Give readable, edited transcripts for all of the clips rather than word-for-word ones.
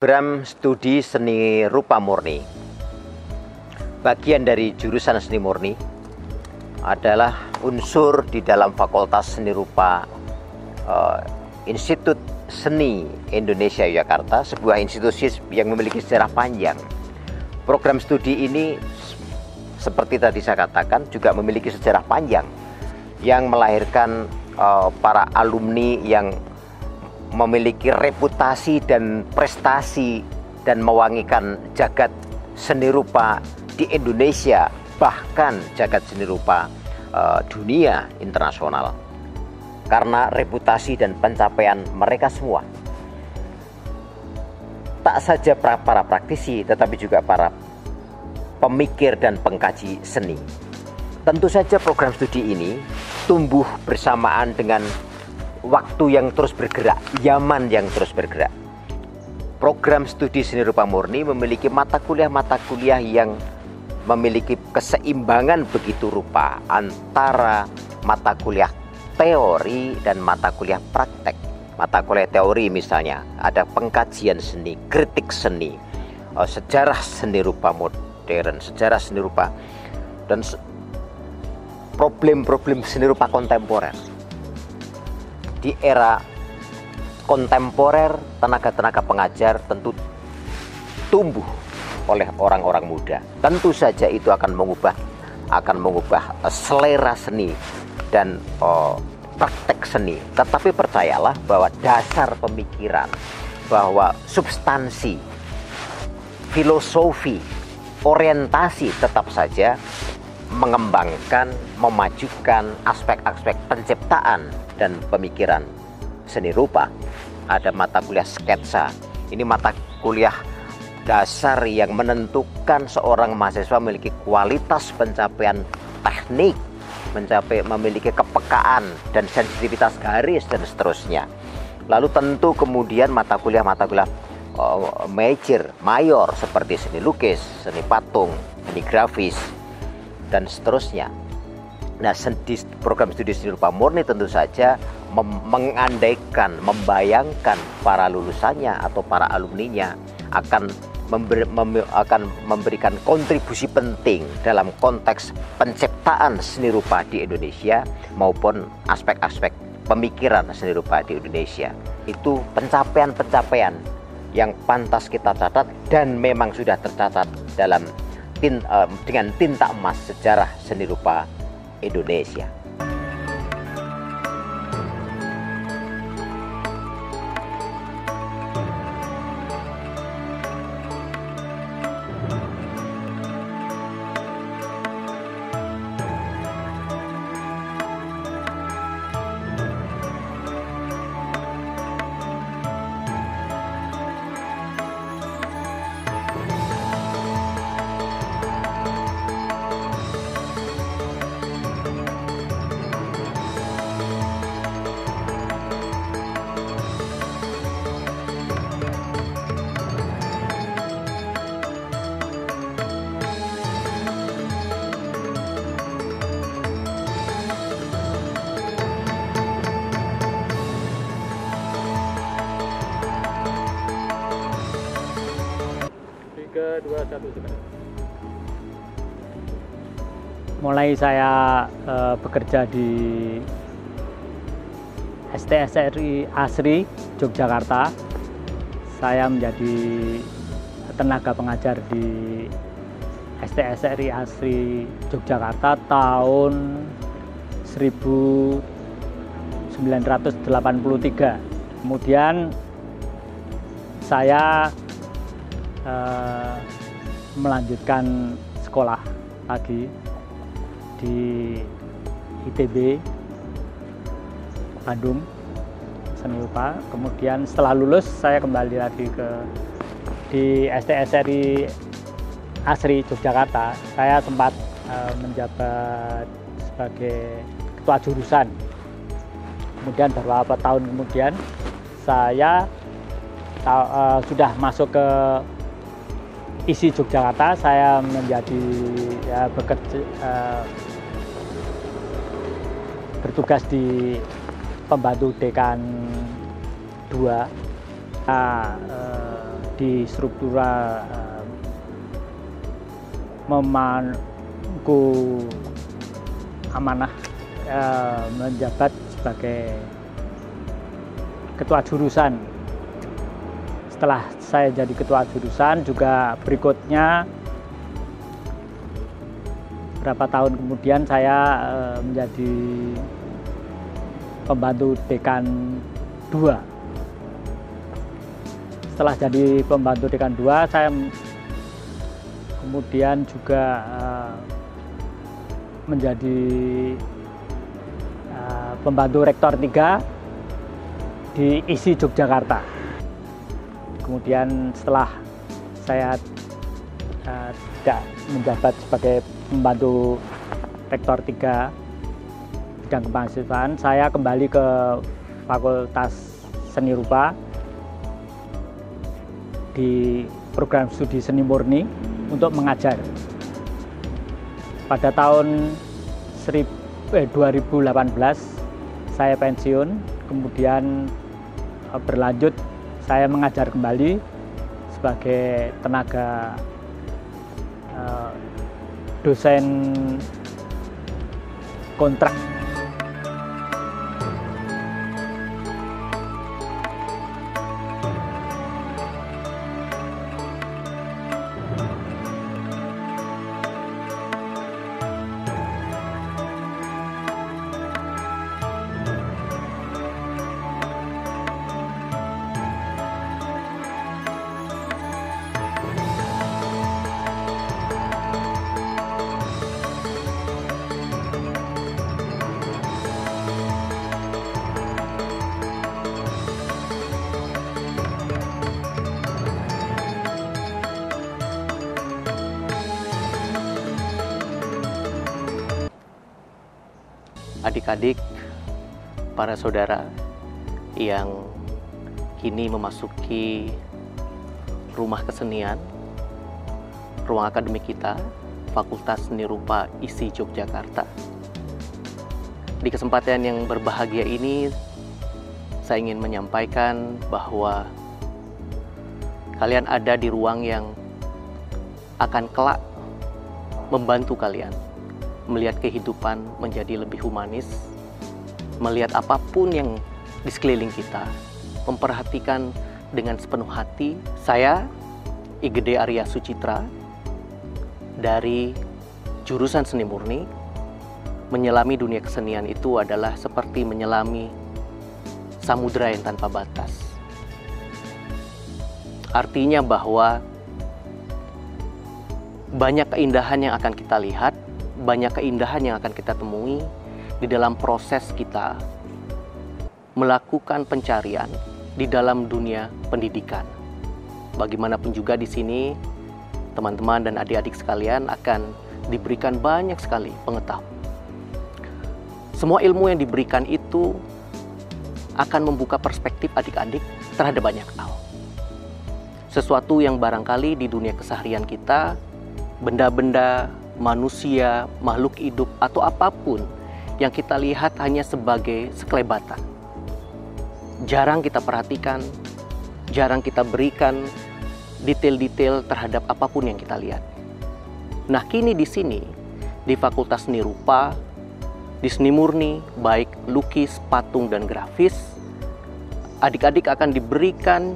Program studi seni rupa murni, bagian dari jurusan seni murni, adalah unsur di dalam Fakultas Seni Rupa Institut Seni Indonesia Yogyakarta, sebuah institusi yang memiliki sejarah panjang. Program studi ini, seperti tadi saya katakan, juga memiliki sejarah panjang yang melahirkan para alumni yang memiliki reputasi dan prestasi dan mewangikan jagat seni rupa di Indonesia, bahkan jagat seni rupa dunia internasional, karena reputasi dan pencapaian mereka semua. Tak saja para praktisi, tetapi juga para pemikir dan pengkaji seni. Tentu saja program studi ini tumbuh bersamaan dengan waktu yang terus bergerak, zaman yang terus bergerak. Program studi seni rupa murni memiliki mata kuliah yang memiliki keseimbangan begitu rupa antara mata kuliah teori dan mata kuliah praktek. Mata kuliah teori misalnya ada pengkajian seni, kritik seni, sejarah seni rupa modern, sejarah seni rupa, dan problem-problem seni rupa kontemporer. Di era kontemporer, tenaga-tenaga pengajar tentu tumbuh oleh orang-orang muda. Tentu saja itu akan mengubah selera seni dan praktek seni. Tetapi percayalah bahwa dasar pemikiran, bahwa substansi, filosofi, orientasi tetap saja mengembangkan, memajukan aspek-aspek penciptaan dan pemikiran seni rupa. Ada mata kuliah sketsa. Ini mata kuliah dasar yang menentukan seorang mahasiswa memiliki kualitas pencapaian teknik, memiliki kepekaan dan sensitivitas garis dan seterusnya. Lalu tentu kemudian mata kuliah mayor seperti seni lukis, seni patung, seni grafis, dan seterusnya. Nah, di program studi seni rupa murni tentu saja mengandaikan, membayangkan para lulusannya atau para alumninya akan memberikan kontribusi penting dalam konteks penciptaan seni rupa di Indonesia maupun aspek-aspek pemikiran seni rupa di Indonesia. Itu pencapaian-pencapaian yang pantas kita catat dan memang sudah tercatat dengan tinta emas sejarah seni rupa Indonesia. Mulai saya bekerja di STSRI ASRI Yogyakarta, saya menjadi tenaga pengajar di STSRI ASRI Yogyakarta tahun 1983. Kemudian saya melanjutkan sekolah lagi di ITB Bandung seni rupa. Kemudian setelah lulus saya kembali lagi di STSRI ASRI Yogyakarta. Saya sempat menjabat sebagai ketua jurusan. Kemudian beberapa tahun kemudian saya sudah masuk ke ISI Yogyakarta. Saya menjadi bertugas di pembantu dekan 2. di struktura memangku amanah menjabat sebagai ketua jurusan. Setelah saya jadi ketua jurusan juga berikutnya berapa tahun kemudian saya menjadi pembantu dekan 2. Setelah jadi pembantu dekan 2, saya kemudian juga menjadi pembantu rektor 3 di ISI Yogyakarta. Kemudian setelah saya tidak menjabat sebagai pembantu rektor 3 bidang kemahasiswaan, saya kembali ke Fakultas Seni Rupa di program studi seni murni untuk mengajar. Pada tahun 2018 saya pensiun, kemudian berlanjut saya mengajar kembali sebagai tenaga dosen kontrak. Adik-adik, para saudara yang kini memasuki rumah kesenian, ruang akademik kita, Fakultas Seni Rupa ISI Yogyakarta. Di kesempatan yang berbahagia ini, saya ingin menyampaikan bahwa kalian ada di ruang yang akan kelak membantu kalian melihat kehidupan menjadi lebih humanis, melihat apapun yang di sekeliling kita, memperhatikan dengan sepenuh hati. Saya, Igede Arya Sucitra, dari jurusan Seni Murni, menyelami dunia kesenian itu adalah seperti menyelami samudera yang tanpa batas. Artinya bahwa banyak keindahan yang akan kita lihat, banyak keindahan yang akan kita temui di dalam proses kita melakukan pencarian di dalam dunia pendidikan. Bagaimanapun juga di sini, teman-teman dan adik-adik sekalian akan diberikan banyak sekali pengetahuan. Semua ilmu yang diberikan itu akan membuka perspektif adik-adik terhadap banyak hal. Sesuatu yang barangkali di dunia keseharian kita, benda-benda, manusia, makhluk hidup, atau apapun yang kita lihat hanya sebagai sekelebatan. Jarang kita perhatikan, jarang kita berikan detail-detail terhadap apapun yang kita lihat. Nah, kini di sini, di Fakultas Seni Rupa, di Seni Murni, baik lukis, patung, dan grafis, adik-adik akan diberikan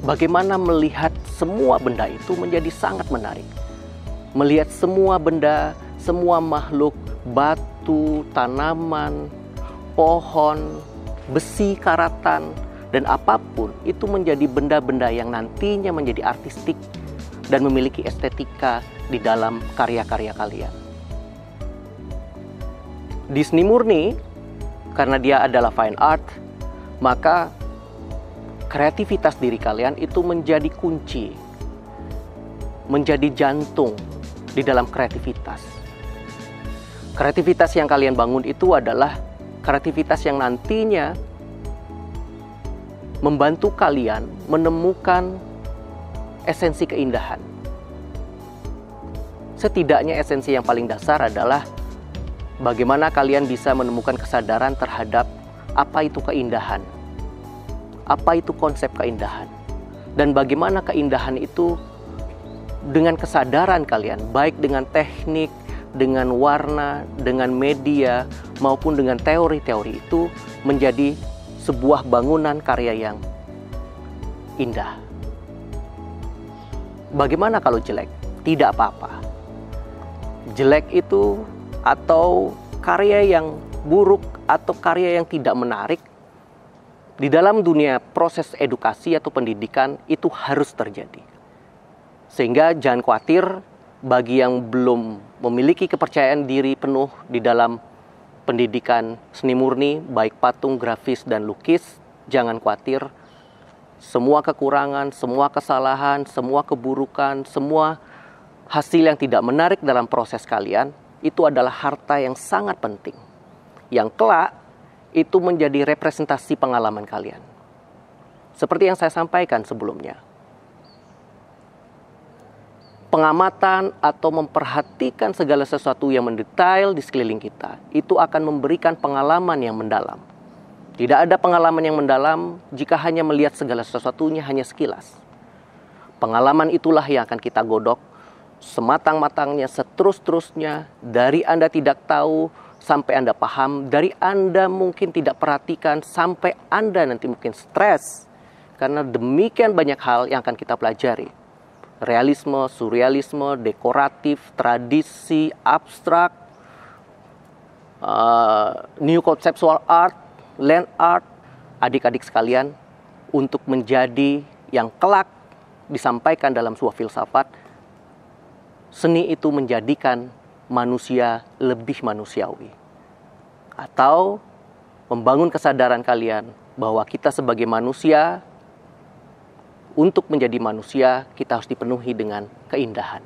bagaimana melihat semua benda itu menjadi sangat menarik. Melihat semua benda, semua makhluk, batu, tanaman, pohon, besi, karatan, dan apapun itu menjadi benda-benda yang nantinya menjadi artistik dan memiliki estetika di dalam karya-karya kalian. Di Seni Murni, karena dia adalah fine art, maka kreativitas diri kalian itu menjadi kunci, menjadi jantung di dalam kreativitas. Kreativitas yang kalian bangun itu adalah kreativitas yang nantinya membantu kalian menemukan esensi keindahan. Setidaknya esensi yang paling dasar adalah bagaimana kalian bisa menemukan kesadaran terhadap apa itu keindahan, apa itu konsep keindahan, dan bagaimana keindahan itu dengan kesadaran kalian, baik dengan teknik, dengan warna, dengan media, maupun dengan teori-teori itu menjadi sebuah bangunan karya yang indah. Bagaimana kalau jelek? Tidak apa-apa. Jelek itu atau karya yang buruk atau karya yang tidak menarik, di dalam dunia proses edukasi atau pendidikan itu harus terjadi. Sehingga jangan khawatir bagi yang belum memiliki kepercayaan diri penuh di dalam pendidikan seni murni, baik patung, grafis, dan lukis, jangan khawatir. Semua kekurangan, semua kesalahan, semua keburukan, semua hasil yang tidak menarik dalam proses kalian, itu adalah harta yang sangat penting. Yang kelak, itu menjadi representasi pengalaman kalian. Seperti yang saya sampaikan sebelumnya. Pengamatan atau memperhatikan segala sesuatu yang mendetail di sekeliling kita, itu akan memberikan pengalaman yang mendalam. Tidak ada pengalaman yang mendalam jika hanya melihat segala sesuatunya hanya sekilas. Pengalaman itulah yang akan kita godok sematang-matangnya, seterus-terusnya, dari Anda tidak tahu sampai Anda paham, dari Anda mungkin tidak perhatikan sampai Anda nanti mungkin stres. Karena demikian banyak hal yang akan kita pelajari. Realisme, surrealisme, dekoratif, tradisi, abstrak, new conceptual art, land art. Adik-adik sekalian, untuk menjadi yang kelak disampaikan dalam sebuah filsafat, seni itu menjadikan manusia lebih manusiawi. Atau membangun kesadaran kalian bahwa kita sebagai manusia, untuk menjadi manusia, kita harus dipenuhi dengan keindahan.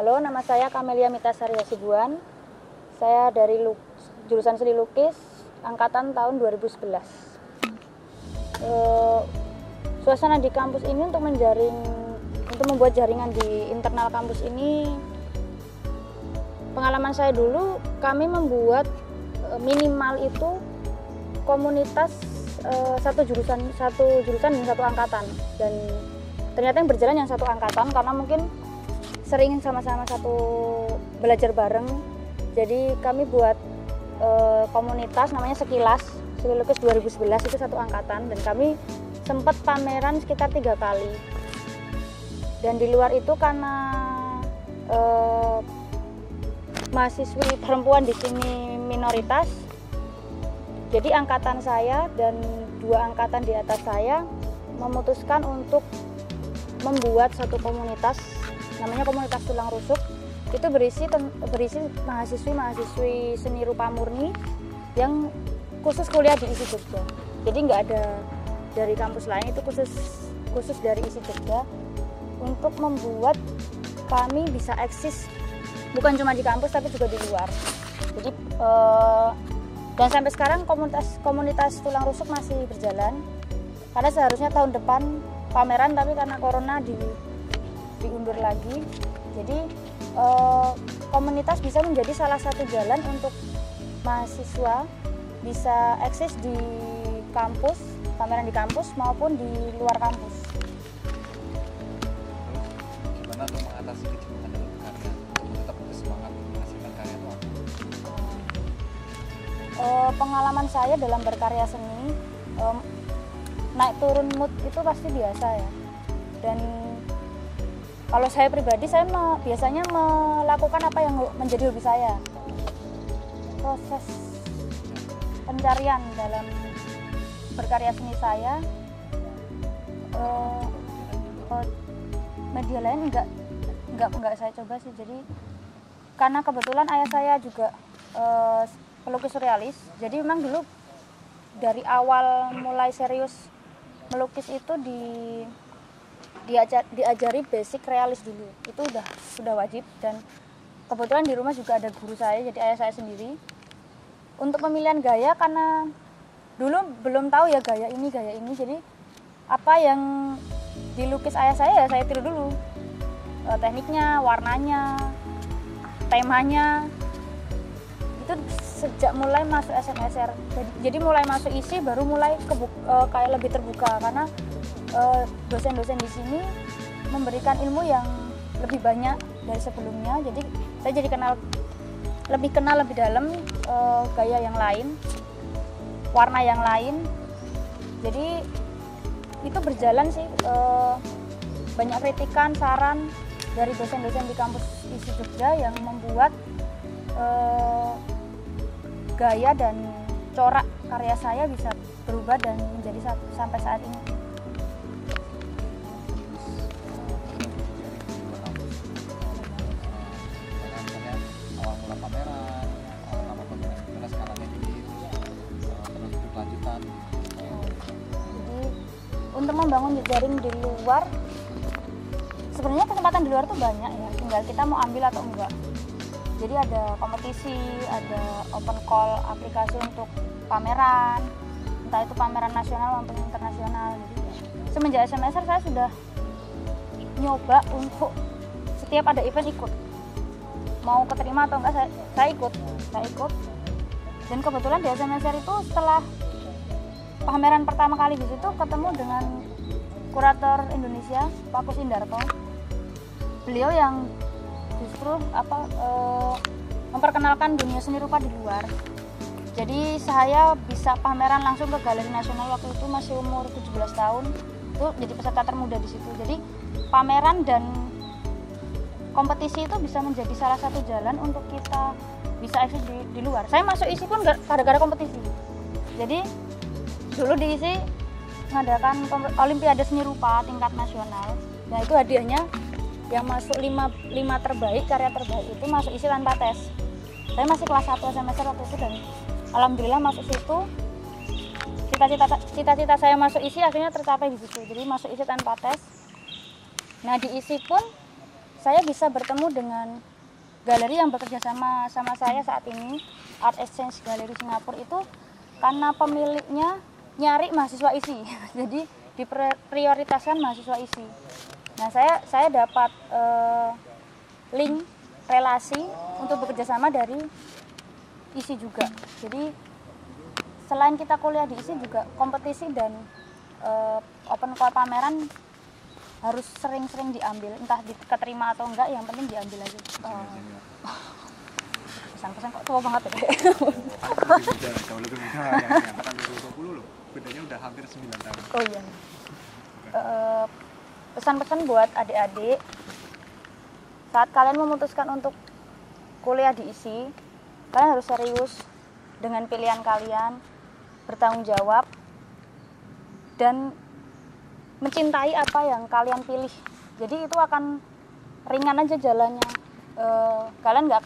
Halo, nama saya Kamelia Mitasari Hasibuan. Saya dari jurusan Seni Lukis, angkatan tahun 2011. Suasana di kampus ini untuk membuat jaringan di internal kampus ini, pengalaman saya dulu, kami membuat minimal itu komunitas satu jurusan dan satu angkatan, dan ternyata yang berjalan yang satu angkatan karena mungkin sering sama-sama satu belajar bareng. Jadi kami buat komunitas namanya Sekilas, Seni Lukis 2011, itu satu angkatan, dan kami sempat pameran sekitar 3 kali. Dan di luar itu karena mahasiswi perempuan di sini minoritas, jadi angkatan saya dan 2 angkatan di atas saya memutuskan untuk membuat satu komunitas namanya Komunitas Tulang Rusuk. Itu berisi mahasiswi seni rupa murni yang khusus kuliah di ISI Jogja. Jadi nggak ada dari kampus lain, itu khusus dari ISI Jogja, untuk membuat kami bisa eksis bukan cuma di kampus tapi juga di luar. Jadi dan sampai sekarang komunitas Tulang Rusuk masih berjalan, karena seharusnya tahun depan pameran, tapi karena corona diundur lagi. Jadi komunitas bisa menjadi salah satu jalan untuk mahasiswa bisa eksis di kampus, pameran di kampus maupun di luar kampus. Gimana untuk mengatasi kejenuhan dalam berkarya, untuk tetap bersemangat menghasilkan karya itu? Pengalaman saya dalam berkarya seni, naik turun mood itu pasti biasa ya. Dan Kalau saya pribadi, saya biasanya melakukan apa yang menjadi hobi saya. Proses pencarian dalam berkarya seni saya, media lain enggak saya coba sih. Jadi karena kebetulan ayah saya juga pelukis surrealis, jadi memang dulu dari awal mulai serius melukis itu diajari basic realis dulu. Itu sudah wajib, dan kebetulan di rumah juga ada guru saya, jadi ayah saya sendiri. Untuk pemilihan gaya, karena dulu belum tahu ya gaya ini, jadi apa yang dilukis ayah saya ya saya tiru dulu. Tekniknya, warnanya, temanya. Itu sejak mulai masuk SMSR. Jadi mulai masuk isi baru mulai kayak lebih terbuka, karena dosen-dosen di sini memberikan ilmu yang lebih banyak dari sebelumnya. Jadi saya jadi lebih kenal lebih dalam gaya yang lain, warna yang lain. Jadi itu berjalan sih, banyak kritikan, saran dari dosen-dosen di kampus ISI Jogja yang membuat gaya dan corak karya saya bisa berubah dan menjadi sampai saat ini. Awal mula pameran, pertama pameran gimana, sekarang ini terus berkelanjutan. Jadi untuk membangun jejaring di luar, sebenarnya kesempatan di luar tuh banyak ya, tinggal kita mau ambil atau enggak. Jadi ada kompetisi, ada open call aplikasi untuk pameran, entah itu pameran nasional maupun internasional. Jadi semenjak SMSR saya sudah nyoba untuk setiap ada event ikut, mau keterima atau enggak saya ikut. Dan kebetulan di SMSR itu setelah pameran pertama kali di situ ketemu dengan kurator Indonesia Pak Kus Indarto. Beliau yang justru memperkenalkan dunia seni rupa di luar. Jadi saya bisa pameran langsung ke Galeri Nasional, waktu itu masih umur 17 tahun. Itu jadi peserta termuda di situ. Jadi pameran dan kompetisi itu bisa menjadi salah satu jalan untuk kita bisa eksis di luar. Saya masuk ISI pun gara-gara kompetisi. Jadi dulu di ISI mengadakan Olimpiade Seni Rupa tingkat nasional. Nah itu hadiahnya yang masuk 5 terbaik, karya terbaik itu masuk ISI tanpa tes. Saya masih kelas 1 semester waktu itu, dan alhamdulillah masuk situ. Cita-cita saya masuk ISI akhirnya tercapai di situ. Jadi masuk ISI tanpa tes. Nah di ISI pun saya bisa bertemu dengan galeri yang bekerja sama saya saat ini, Art Exchange Galeri Singapura. Itu karena pemiliknya nyari mahasiswa ISI. Jadi diprioritaskan mahasiswa ISI. Nah saya dapat link relasi untuk bekerja sama dari ISI juga. Jadi selain kita kuliah di ISI juga kompetisi dan open call pameran harus sering-sering diambil, entah diterima atau enggak, yang penting diambil aja. Pesan-pesan kok tua banget ya. Jauh lebih muda, yang angkatan 2020 loh. Bedanya udah hampir 9 tahun. Oh iya. Pesan-pesan buat adik-adik, saat kalian memutuskan untuk kuliah di ISI, kalian harus serius dengan pilihan kalian, bertanggung jawab, dan mencintai apa yang kalian pilih. Jadi itu akan ringan aja jalannya. Kalian nggak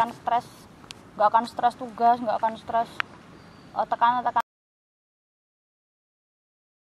akan stres tugas, nggak akan stres tekanan